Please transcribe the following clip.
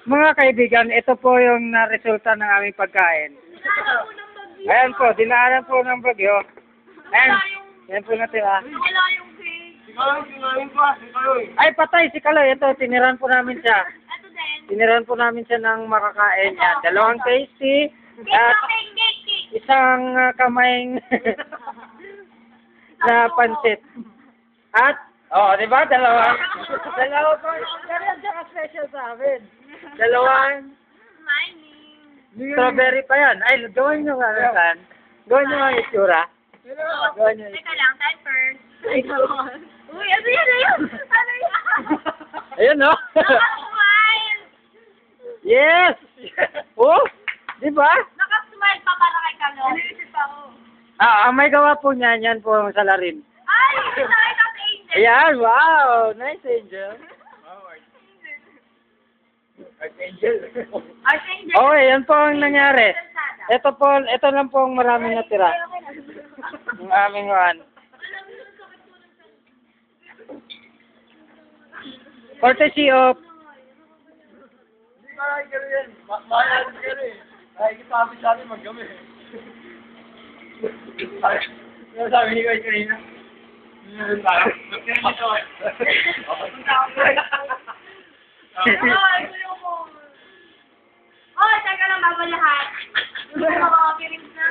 Mga kaibigan, ito po yung resulta ng aming pagkain. Ayan po, dinaanan po ng bagyo. Ayan, yan po natira. Wala yung cake. Ay, patay si Kaloy. Ito, tiniran po namin siya. Ito din. Tiniran po namin siya ng makakain. Yan, dalawang tasty. Cake At lang, cake. isang kamayng na pansit. At, di ba? Dalawa po. Ganyan siya ka-special sa amin. Dalawang Smiling. strawberry pa yan. Ay, gawin nyo nga naman. Gawin nyo nga yung itsura. Gawin nyo. Teka lang, time first. Uy, ano yan? Ano yan? Ayun, no? Nakasmile. Yes! Oh, di ba? Nakasmile pa para kay Kalo. Inisip ako. Ang may gawa po niyan, yan po ang salarin. Ay, nakita si Angel. Ayan, wow! Nice, Angel. Archangel. Okay, yan po ang nangyari. Ito lang po ang maraming natira. Ang aming one. Courtesy of sabi ni Kuya kanina. Oh, teka lang bago lahat. Yung mga feelings na